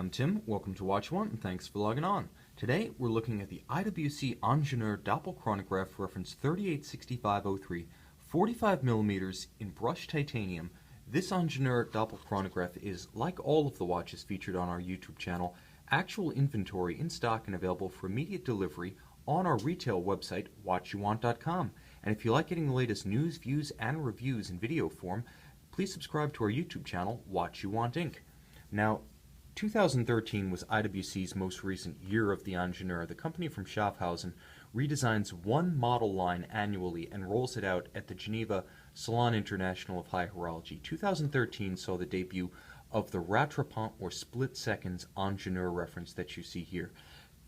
I'm Tim, welcome to Watch One, and thanks for logging on. Today we're looking at the IWC Ingenieur Double Chronograph reference 386503, 45mm in brushed titanium. This Ingenieur Double Chronograph is, like all of the watches featured on our YouTube channel, actual inventory in stock and available for immediate delivery on our retail website, watchyouwant.com. And if you like getting the latest news, views, and reviews in video form, please subscribe to our YouTube channel, Watch You Want Inc. Now, 2013 was IWC's most recent year of the Ingenieur. The company from Schaffhausen redesigns one model line annually and rolls it out at the Geneva Salon International of High Horology. 2013 saw the debut of the rattrapante or split seconds Ingenieur reference that you see here.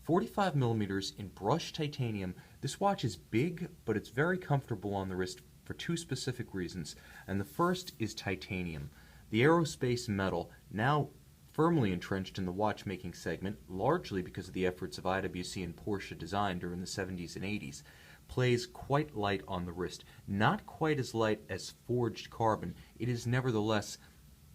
45mm in brushed titanium. This watch is big, but it's very comfortable on the wrist for two specific reasons, and the first is titanium. The aerospace metal, now firmly entrenched in the watchmaking segment, largely because of the efforts of IWC and Porsche design during the 70s and 80s, plays quite light on the wrist. Not quite as light as forged carbon. It is nevertheless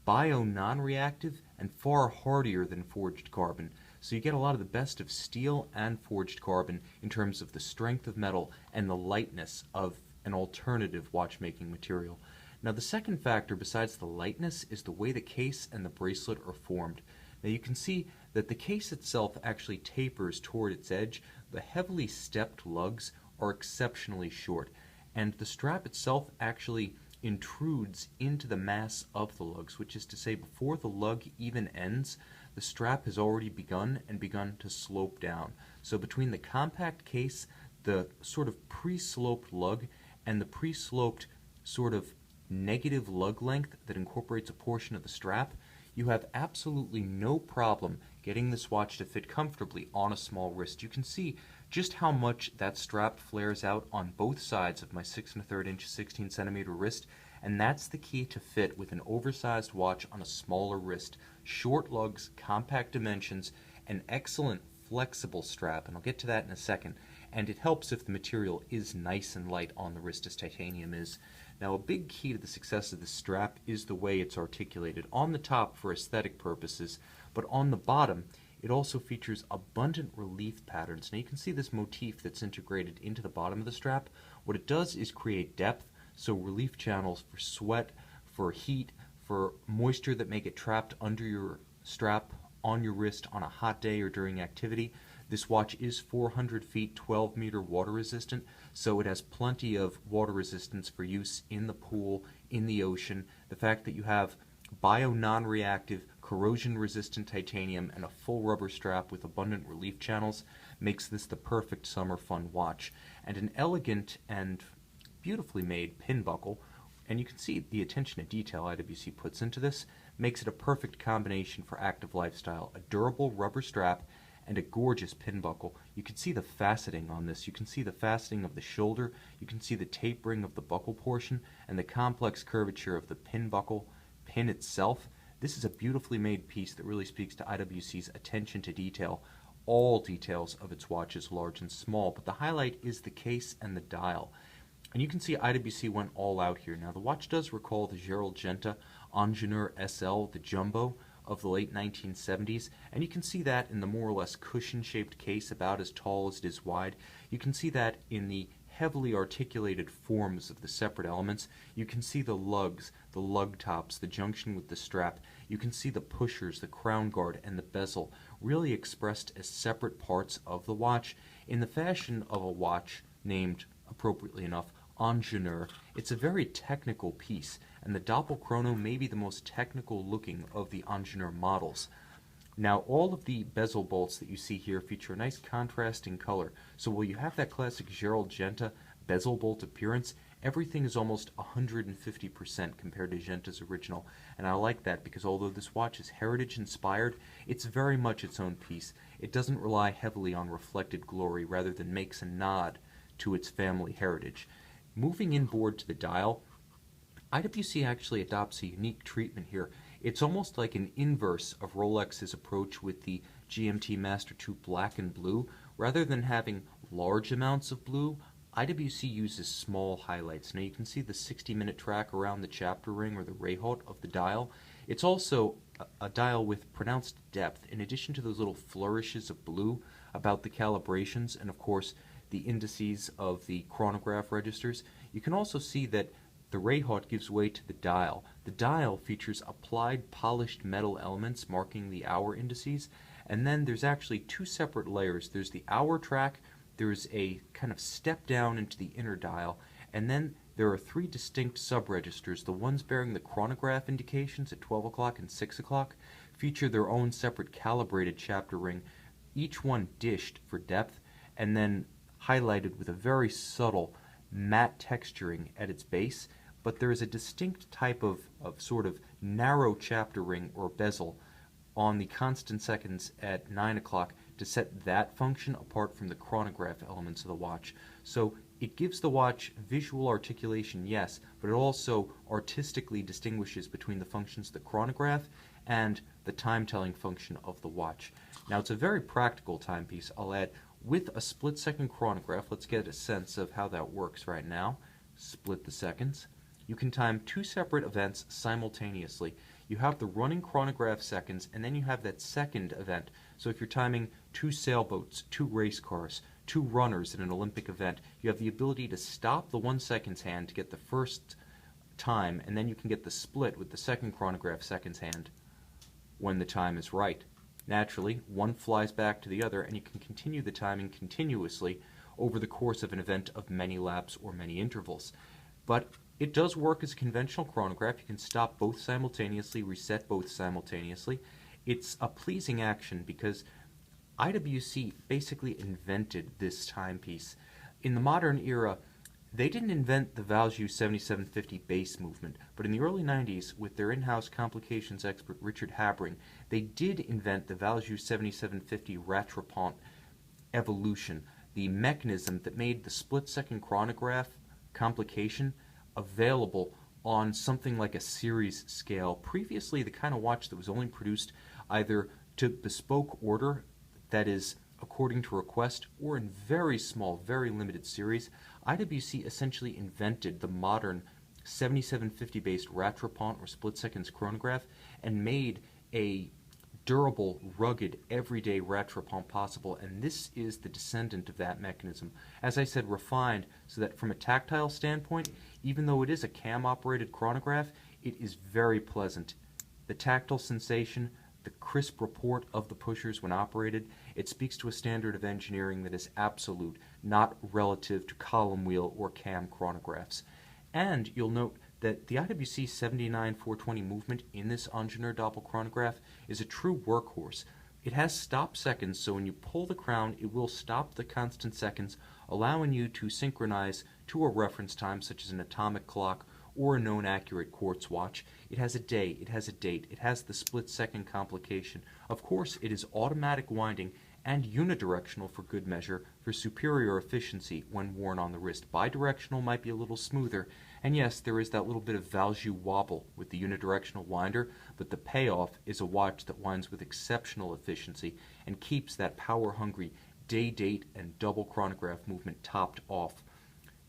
bio-non-reactive and far hardier than forged carbon. So you get a lot of the best of steel and forged carbon in terms of the strength of metal and the lightness of an alternative watchmaking material. Now, the second factor besides the lightness is the way the case and the bracelet are formed. Now, you can see that the case itself actually tapers toward its edge. The heavily stepped lugs are exceptionally short, and the strap itself actually intrudes into the mass of the lugs, which is to say before the lug even ends, the strap has already begun to slope down. So between the compact case, the sort of pre-sloped lug, and the pre-sloped sort of negative lug length that incorporates a portion of the strap, you have absolutely no problem getting this watch to fit comfortably on a small wrist. You can see just how much that strap flares out on both sides of my 6 1/3 inch 16 centimeter wrist, and that's the key to fit with an oversized watch on a smaller wrist. Short lugs, compact dimensions, an excellent flexible strap, and I'll get to that in a second, and it helps if the material is nice and light on the wrist as titanium is. Now, a big key to the success of this strap is the way it's articulated. On the top for aesthetic purposes, but on the bottom it also features abundant relief patterns. Now you can see this motif that's integrated into the bottom of the strap. What it does is create depth, so relief channels for sweat, for heat, for moisture that may get trapped under your strap on your wrist on a hot day or during activity. This watch is 400 feet, 12-meter water resistant, so it has plenty of water resistance for use in the pool, in the ocean. The fact that you have bio-non-reactive, corrosion-resistant titanium and a full rubber strap with abundant relief channels makes this the perfect summer fun watch. And an elegant and beautifully made pin buckle, and you can see the attention to detail IWC puts into this, makes it a perfect combination for active lifestyle. A durable rubber strap and a gorgeous pin buckle. You can see the faceting on this. You can see the faceting of the shoulder. You can see the tapering of the buckle portion and the complex curvature of the pin buckle pin itself. This is a beautifully made piece that really speaks to IWC's attention to detail. All details of its watches, large and small, but the highlight is the case and the dial. And you can see IWC went all out here. Now, the watch does recall the Gerald Genta Ingenieur SL, the Jumbo, of the late 1970s, and you can see that in the more or less cushion-shaped case about as tall as it is wide. You can see that in the heavily articulated forms of the separate elements. You can see the lugs, the lug tops, the junction with the strap. You can see the pushers, the crown guard, and the bezel, really expressed as separate parts of the watch in the fashion of a watch named, appropriately enough, Ingenieur. It's a very technical piece, and the Double Chrono may be the most technical looking of the Ingenieur models. Now, all of the bezel bolts that you see here feature a nice contrasting color, so while you have that classic Gerald Genta bezel bolt appearance, everything is almost 150% compared to Genta's original, and I like that because although this watch is heritage inspired, it's very much its own piece. It doesn't rely heavily on reflected glory, rather than makes a nod to its family heritage. Moving inboard to the dial, IWC actually adopts a unique treatment here. It's almost like an inverse of Rolex's approach with the GMT Master 2 Black and Blue. Rather than having large amounts of blue, IWC uses small highlights. Now you can see the 60-minute track around the chapter ring or the Rayhaut of the dial. It's also a dial with pronounced depth, in addition to those little flourishes of blue about the calibrations and, of course, the indices of the chronograph registers. You can also see that the ray haut gives way to the dial. The dial features applied polished metal elements marking the hour indices, and then there's actually two separate layers. There's the hour track, there's a kind of step down into the inner dial, and then there are three distinct sub-registers. The ones bearing the chronograph indications at 12 o'clock and 6 o'clock feature their own separate calibrated chapter ring, each one dished for depth, and then highlighted with a very subtle matte texturing at its base, but there is a distinct type of sort of narrow chapter ring or bezel on the constant seconds at 9 o'clock to set that function apart from the chronograph elements of the watch. So it gives the watch visual articulation, yes, but it also artistically distinguishes between the functions of the chronograph and the time-telling function of the watch. Now, it's a very practical timepiece, I'll add, with a split-second chronograph. Let's get a sense of how that works right now. Split the seconds. You can time two separate events simultaneously. You have the running chronograph seconds, and then you have that second event. So if you're timing two sailboats, two race cars, two runners in an Olympic event, you have the ability to stop the 1 second's hand to get the first time, and then you can get the split with the second chronograph seconds hand when the time is right. Naturally, one flies back to the other, and you can continue the timing continuously over the course of an event of many laps or many intervals. But it does work as a conventional chronograph. You can stop both simultaneously, reset both simultaneously. It's a pleasing action because IWC basically invented this timepiece. In the modern era, they didn't invent the Valjoux 7750 bass movement, but in the early 90s, with their in-house complications expert Richard Habring, they did invent the Valjoux 7750 rattrapante evolution, the mechanism that made the split-second chronograph complication available on something like a series scale. Previously, the kind of watch that was only produced either to bespoke order, that is, according to request, or in very small, very limited series, IWC essentially invented the modern 7750-based rattrapante or split-seconds chronograph and made a durable, rugged, everyday rattrapante possible, and this is the descendant of that mechanism. As I said, refined so that from a tactile standpoint, even though it is a cam-operated chronograph, it is very pleasant. The tactile sensation, the crisp report of the pushers when operated, it speaks to a standard of engineering that is absolute, not relative to column wheel or cam chronographs. And you'll note that the IWC 79420 movement in this Ingenieur Double Chronograph is a true workhorse. It has stop seconds, so when you pull the crown, it will stop the constant seconds, allowing you to synchronize to a reference time such as an atomic clock or a known accurate quartz watch. It has a day, it has a date, it has the split-second complication. Of course, it is automatic winding and unidirectional for good measure for superior efficiency when worn on the wrist. Bidirectional might be a little smoother, and yes, there is that little bit of Valjoux wobble with the unidirectional winder, but the payoff is a watch that winds with exceptional efficiency and keeps that power-hungry day, date, and double chronograph movement topped off.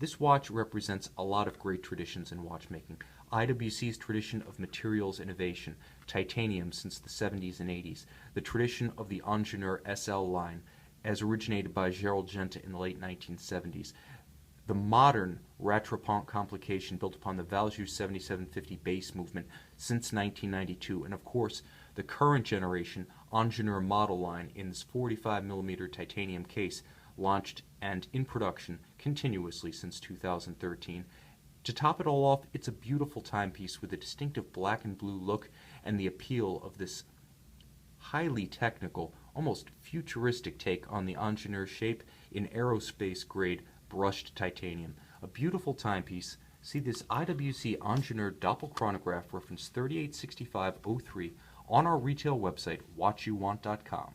This watch represents a lot of great traditions in watchmaking. IWC's tradition of materials innovation, titanium since the 70s and 80s, the tradition of the Ingenieur SL line, as originated by Gerald Genta in the late 1970s, the modern rattrapante complication built upon the Valjoux 7750 bass movement since 1992, and of course the current generation Ingenieur model line in this 45mm titanium case, launched and in production continuously since 2013. To top it all off, it's a beautiful timepiece with a distinctive black and blue look and the appeal of this highly technical, almost futuristic take on the Ingenieur shape in aerospace-grade brushed titanium. A beautiful timepiece. See this IWC Ingenieur Double Chronograph reference 386503 on our retail website, watchyouwant.com.